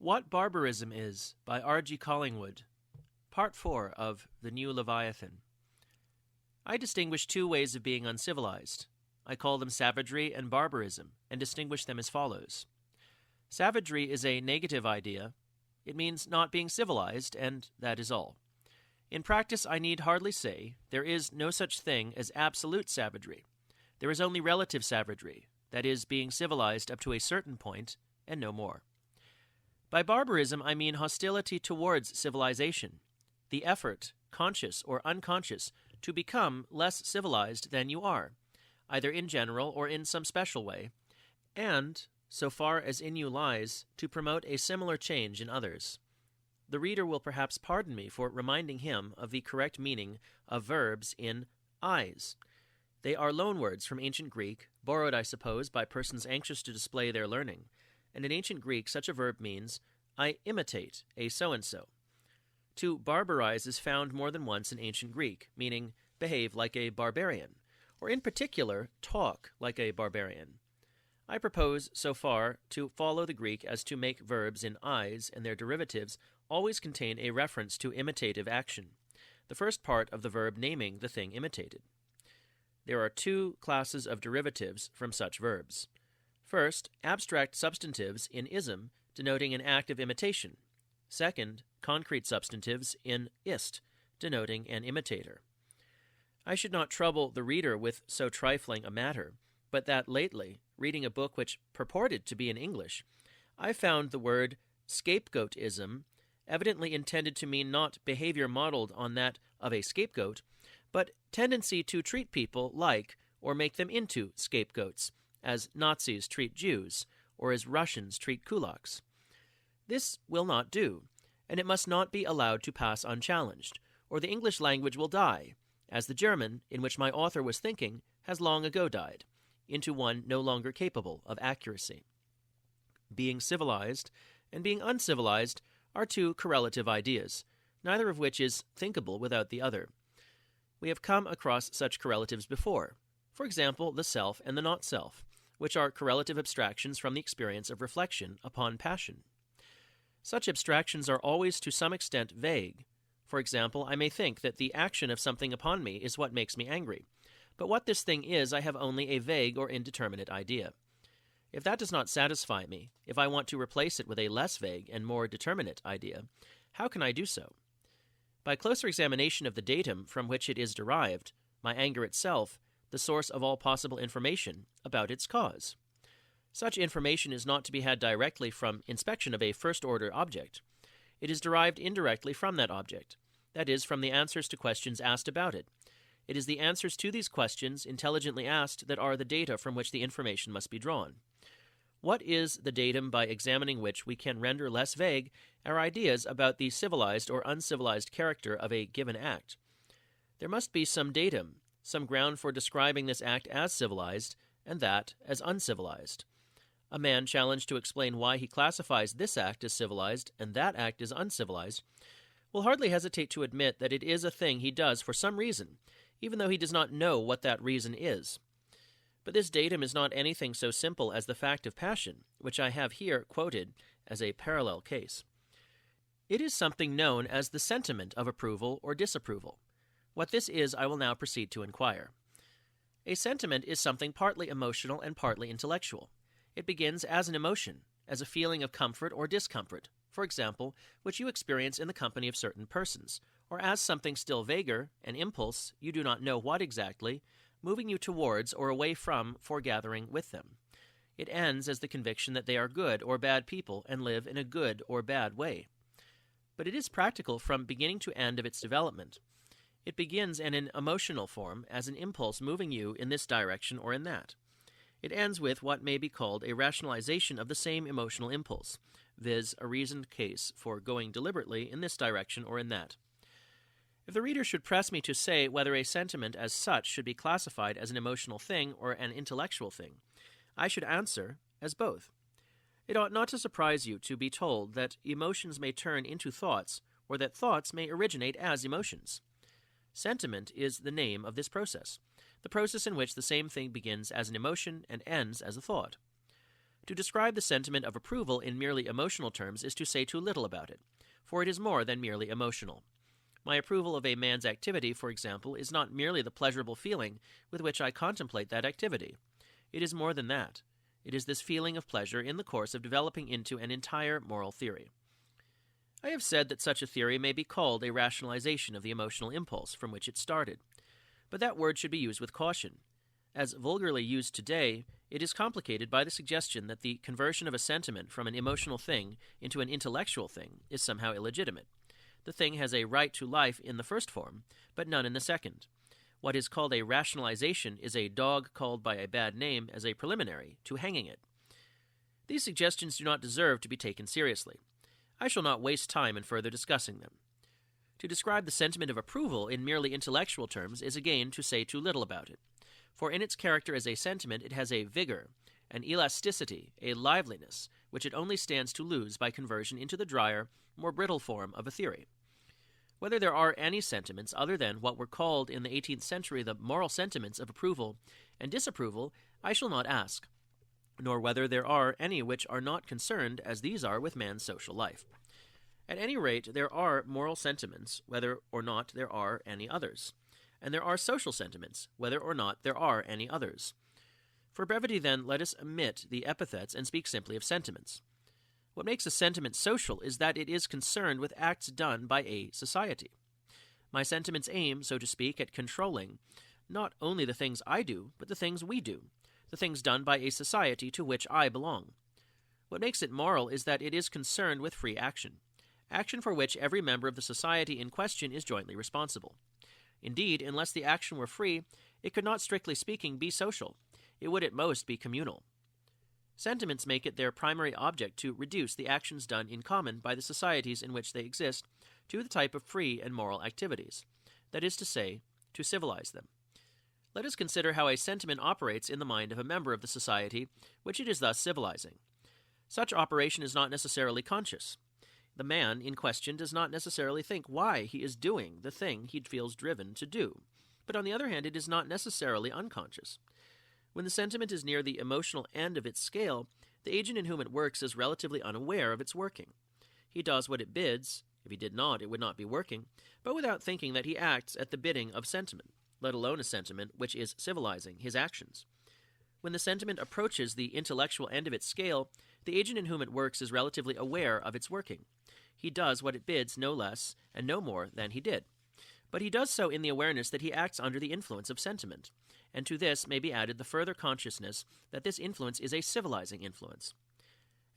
What Barbarism Is by R.G. Collingwood. Part 4 of The New Leviathan. I distinguish two ways of being uncivilized. I call them savagery and barbarism, and distinguish them as follows. Savagery is a negative idea. It means not being civilized, and that is all. In practice, I need hardly say, there is no such thing as absolute savagery. There is only relative savagery, that is, being civilized up to a certain point, and no more. By barbarism, I mean hostility towards civilization, the effort, conscious or unconscious, to become less civilized than you are, either in general or in some special way, and, so far as in you lies, to promote a similar change in others. The reader will perhaps pardon me for reminding him of the correct meaning of verbs in "is." They are loanwords from ancient Greek, borrowed, I suppose, by persons anxious to display their learning, and in ancient Greek such a verb means, I imitate a so-and-so. To barbarize is found more than once in ancient Greek, meaning behave like a barbarian, or in particular, talk like a barbarian. I propose, so far, to follow the Greek as to make verbs in "is" and their derivatives always contain a reference to imitative action, the first part of the verb naming the thing imitated. There are two classes of derivatives from such verbs. First, abstract substantives in ism, denoting an act of imitation. Second, concrete substantives in ist, denoting an imitator. I should not trouble the reader with so trifling a matter, but that lately, reading a book which purported to be in English, I found the word scapegoatism evidently intended to mean not behavior modeled on that of a scapegoat, but tendency to treat people like or make them into scapegoats, as Nazis treat Jews, or as Russians treat kulaks. This will not do, and it must not be allowed to pass unchallenged, or the English language will die, as the German, in which my author was thinking, has long ago died, into one no longer capable of accuracy. Being civilized and being uncivilized are two correlative ideas, neither of which is thinkable without the other. We have come across such correlatives before, for example, the self and the not-self, which are correlative abstractions from the experience of reflection upon passion. Such abstractions are always to some extent vague. For example, I may think that the action of something upon me is what makes me angry, but what this thing is I have only a vague or indeterminate idea. If that does not satisfy me, if I want to replace it with a less vague and more determinate idea, how can I do so? By closer examination of the datum from which it is derived, my anger itself, the source of all possible information about its cause. Such information is not to be had directly from inspection of a first-order object. It is derived indirectly from that object, that is, from the answers to questions asked about it. It is the answers to these questions, intelligently asked, that are the data from which the information must be drawn. What is the datum by examining which we can render less vague our ideas about the civilized or uncivilized character of a given act? There must be some datum, some ground for describing this act as civilized and that as uncivilized. A man challenged to explain why he classifies this act as civilized and that act as uncivilized will hardly hesitate to admit that it is a thing he does for some reason, even though he does not know what that reason is. But this datum is not anything so simple as the fact of passion, which I have here quoted as a parallel case. It is something known as the sentiment of approval or disapproval. What this is I will now proceed to inquire. A sentiment is something partly emotional and partly intellectual. It begins as an emotion, as a feeling of comfort or discomfort, for example, which you experience in the company of certain persons, or as something still vaguer, an impulse, you do not know what exactly, moving you towards or away from foregathering with them. It ends as the conviction that they are good or bad people and live in a good or bad way. But it is practical from beginning to end of its development. It begins in an emotional form as an impulse moving you in this direction or in that. It ends with what may be called a rationalization of the same emotional impulse, viz., a reasoned case for going deliberately in this direction or in that. If the reader should press me to say whether a sentiment as such should be classified as an emotional thing or an intellectual thing, I should answer as both. It ought not to surprise you to be told that emotions may turn into thoughts, or that thoughts may originate as emotions. Sentiment is the name of this process, the process in which the same thing begins as an emotion and ends as a thought. To describe the sentiment of approval in merely emotional terms is to say too little about it, for it is more than merely emotional. My approval of a man's activity, for example, is not merely the pleasurable feeling with which I contemplate that activity. It is more than that. It is this feeling of pleasure in the course of developing into an entire moral theory. I have said that such a theory may be called a rationalization of the emotional impulse from which it started. But that word should be used with caution. As vulgarly used today, it is complicated by the suggestion that the conversion of a sentiment from an emotional thing into an intellectual thing is somehow illegitimate. The thing has a right to life in the first form, but none in the second. What is called a rationalization is a dog called by a bad name as a preliminary to hanging it. These suggestions do not deserve to be taken seriously. I shall not waste time in further discussing them. To describe the sentiment of approval in merely intellectual terms is again to say too little about it, for in its character as a sentiment it has a vigor, an elasticity, a liveliness, which it only stands to lose by conversion into the drier, more brittle form of a theory. Whether there are any sentiments other than what were called in the 18th century the moral sentiments of approval and disapproval, I shall not ask, nor whether there are any which are not concerned as these are with man's social life. At any rate, there are moral sentiments, whether or not there are any others, and there are social sentiments, whether or not there are any others. For brevity, then, let us omit the epithets and speak simply of sentiments. What makes a sentiment social is that it is concerned with acts done by a society. My sentiments aim, so to speak, at controlling not only the things I do, but the things we do, the things done by a society to which I belong. What makes it moral is that it is concerned with free action, action for which every member of the society in question is jointly responsible. Indeed, unless the action were free, it could not, strictly speaking, be social. It would at most be communal. Sentiments make it their primary object to reduce the actions done in common by the societies in which they exist to the type of free and moral activities, that is to say, to civilize them. Let us consider how a sentiment operates in the mind of a member of the society which it is thus civilizing. Such operation is not necessarily conscious. The man in question does not necessarily think why he is doing the thing he feels driven to do, but on the other hand, it is not necessarily unconscious. When the sentiment is near the emotional end of its scale, the agent in whom it works is relatively unaware of its working. He does what it bids. If he did not, it would not be working, but without thinking that he acts at the bidding of sentiment, let alone a sentiment which is civilizing his actions. When the sentiment approaches the intellectual end of its scale, the agent in whom it works is relatively aware of its working. He does what it bids no less and no more than he did. But he does so in the awareness that he acts under the influence of sentiment, and to this may be added the further consciousness that this influence is a civilizing influence.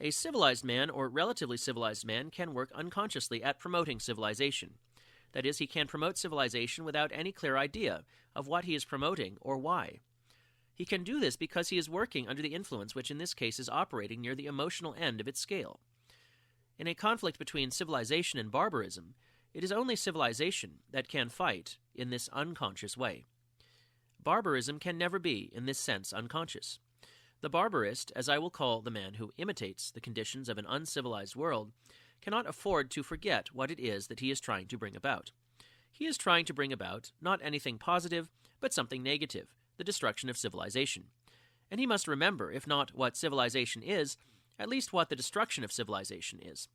A civilized man, or relatively civilized man, can work unconsciously at promoting civilization. That is, he can promote civilization without any clear idea of what he is promoting or why. He can do this because he is working under the influence which in this case is operating near the emotional end of its scale. In a conflict between civilization and barbarism, it is only civilization that can fight in this unconscious way. Barbarism can never be, in this sense, unconscious. The barbarist, as I will call the man who imitates the conditions of an uncivilized world, cannot afford to forget what it is that he is trying to bring about. He is trying to bring about not anything positive, but something negative, the destruction of civilization. And he must remember, if not what civilization is, at least what the destruction of civilization is.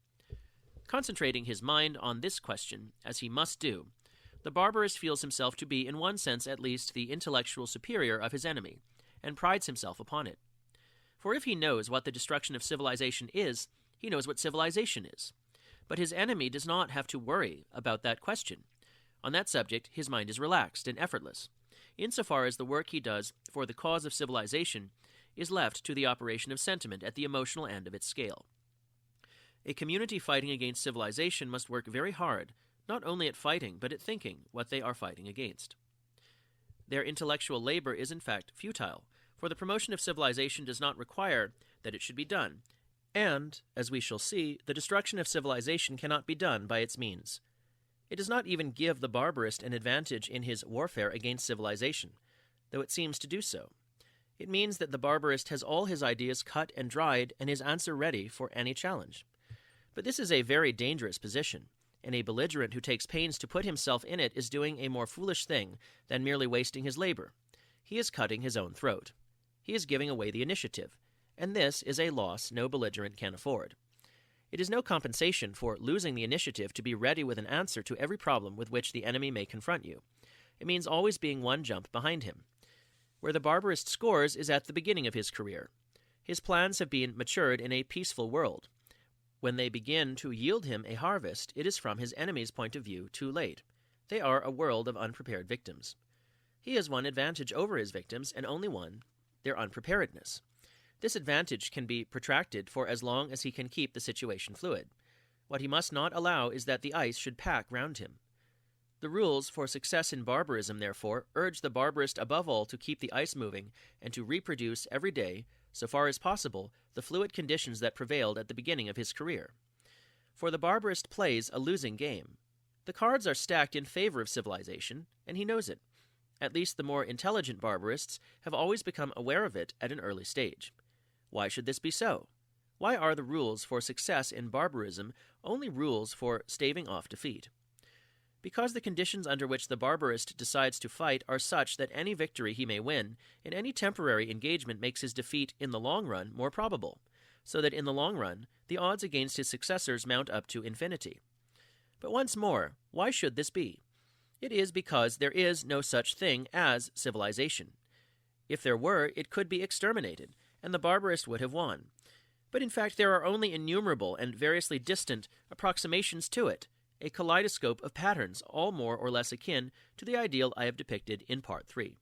Concentrating his mind on this question, as he must do, the barbarist feels himself to be, in one sense at least, the intellectual superior of his enemy, and prides himself upon it. For if he knows what the destruction of civilization is, he knows what civilization is. But his enemy does not have to worry about that question. On that subject, his mind is relaxed and effortless, insofar as the work he does for the cause of civilization is left to the operation of sentiment at the emotional end of its scale. A community fighting against civilization must work very hard, not only at fighting, but at thinking what they are fighting against. Their intellectual labor is in fact futile, for the promotion of civilization does not require that it should be done, and, as we shall see, the destruction of civilization cannot be done by its means. It does not even give the barbarist an advantage in his warfare against civilization, though it seems to do so. It means that the barbarist has all his ideas cut and dried and his answer ready for any challenge. But this is a very dangerous position, and a belligerent who takes pains to put himself in it is doing a more foolish thing than merely wasting his labor. He is cutting his own throat. He is giving away the initiative, and this is a loss no belligerent can afford. It is no compensation for losing the initiative to be ready with an answer to every problem with which the enemy may confront you. It means always being one jump behind him. Where the barbarist scores is at the beginning of his career. His plans have been matured in a peaceful world. When they begin to yield him a harvest, it is from his enemy's point of view too late. They are a world of unprepared victims. He has one advantage over his victims, and only one, their unpreparedness. This advantage can be protracted for as long as he can keep the situation fluid. What he must not allow is that the ice should pack round him. The rules for success in barbarism, therefore, urge the barbarist above all to keep the ice moving and to reproduce every day, so far as possible, the fluid conditions that prevailed at the beginning of his career. For the barbarist plays a losing game. The cards are stacked in favor of civilization, and he knows it. At least the more intelligent barbarists have always become aware of it at an early stage. Why should this be so? Why are the rules for success in barbarism only rules for staving off defeat? Because the conditions under which the barbarist decides to fight are such that any victory he may win in any temporary engagement makes his defeat in the long run more probable, so that in the long run the odds against his successors mount up to infinity. But once more, why should this be? It is because there is no such thing as civilization. If there were, it could be exterminated, and the barbarist would have won. But in fact there are only innumerable and variously distant approximations to it, a kaleidoscope of patterns, all more or less akin to the ideal I have depicted in Part 3.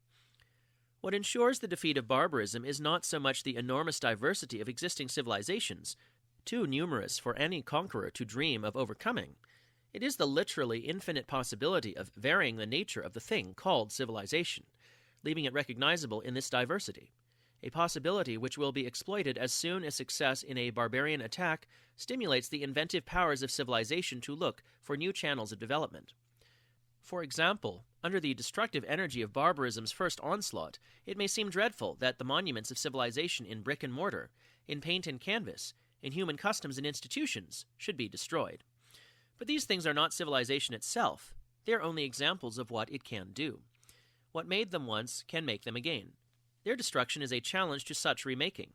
What ensures the defeat of barbarism is not so much the enormous diversity of existing civilizations, too numerous for any conqueror to dream of overcoming. It is the literally infinite possibility of varying the nature of the thing called civilization, leaving it recognizable in this diversity, a possibility which will be exploited as soon as success in a barbarian attack stimulates the inventive powers of civilization to look for new channels of development. For example, under the destructive energy of barbarism's first onslaught, it may seem dreadful that the monuments of civilization in brick and mortar, in paint and canvas, in human customs and institutions, should be destroyed. But these things are not civilization itself. They are only examples of what it can do. What made them once can make them again. Their destruction is a challenge to such remaking.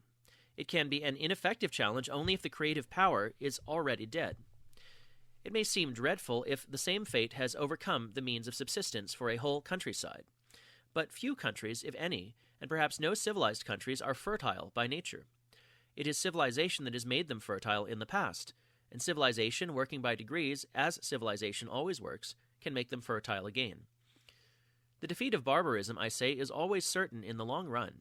It can be an ineffective challenge only if the creative power is already dead. It may seem dreadful if the same fate has overcome the means of subsistence for a whole countryside. But few countries, if any, and perhaps no civilized countries, are fertile by nature. It is civilization that has made them fertile in the past, and civilization, working by degrees, as civilization always works, can make them fertile again. The defeat of barbarism, I say, is always certain in the long run.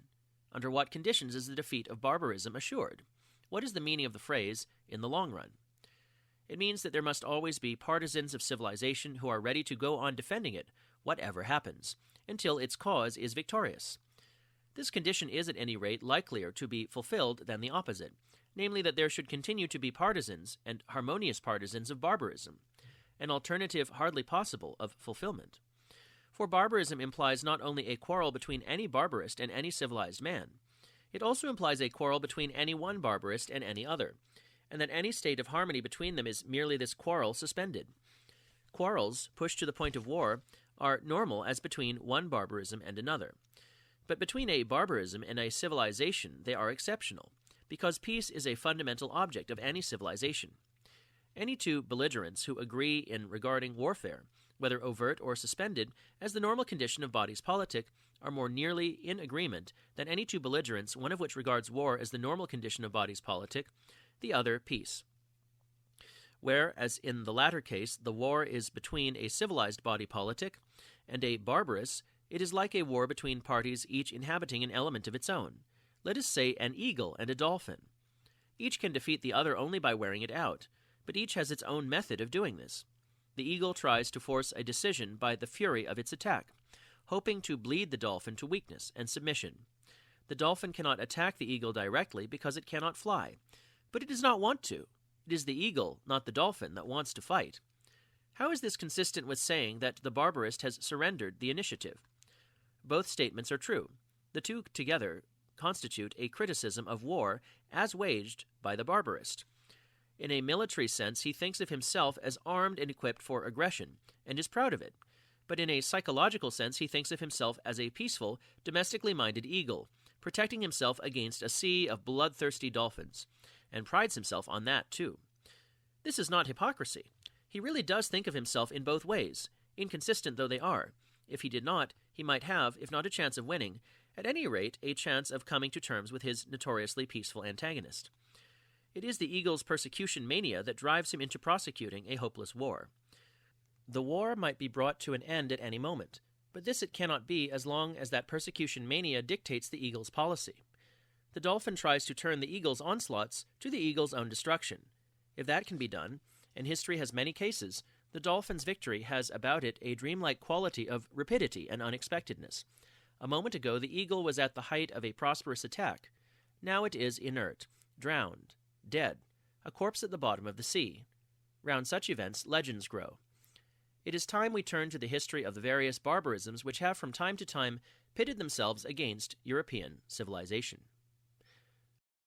Under what conditions is the defeat of barbarism assured? What is the meaning of the phrase, in the long run? It means that there must always be partisans of civilization who are ready to go on defending it, whatever happens, until its cause is victorious. This condition is at any rate likelier to be fulfilled than the opposite, namely that there should continue to be partisans and harmonious partisans of barbarism, an alternative hardly possible of fulfillment. For barbarism implies not only a quarrel between any barbarist and any civilized man, it also implies a quarrel between any one barbarist and any other, and that any state of harmony between them is merely this quarrel suspended. Quarrels, pushed to the point of war, are normal as between one barbarism and another. But between a barbarism and a civilization they are exceptional, because peace is a fundamental object of any civilization. Any two belligerents who agree in regarding warfare, whether overt or suspended, as the normal condition of bodies politic, are more nearly in agreement than any two belligerents, one of which regards war as the normal condition of bodies politic, the other peace. Where, as in the latter case, the war is between a civilized body politic and a barbarous, it is like a war between parties each inhabiting an element of its own. Let us say an eagle and a dolphin. Each can defeat the other only by wearing it out, but each has its own method of doing this. The eagle tries to force a decision by the fury of its attack, hoping to bleed the dolphin to weakness and submission. The dolphin cannot attack the eagle directly because it cannot fly, but it does not want to. It is the eagle, not the dolphin, that wants to fight. How is this consistent with saying that the barbarist has surrendered the initiative? Both statements are true. The two together constitute a criticism of war as waged by the barbarist. In a military sense, he thinks of himself as armed and equipped for aggression, and is proud of it. But in a psychological sense, he thinks of himself as a peaceful, domestically minded eagle, protecting himself against a sea of bloodthirsty dolphins, and prides himself on that too. This is not hypocrisy. He really does think of himself in both ways, inconsistent though they are. If he did not, he might have, if not a chance of winning, at any rate a chance of coming to terms with his notoriously peaceful antagonist. It is the eagle's persecution mania that drives him into prosecuting a hopeless war. The war might be brought to an end at any moment, but this it cannot be as long as that persecution mania dictates the eagle's policy. The dolphin tries to turn the eagle's onslaughts to the eagle's own destruction. If that can be done, and history has many cases, the dolphin's victory has about it a dreamlike quality of rapidity and unexpectedness. A moment ago the eagle was at the height of a prosperous attack. Now it is inert, drowned, dead, a corpse at the bottom of the sea. Round such events legends grow. It is time we turn to the history of the various barbarisms which have from time to time pitted themselves against European civilization.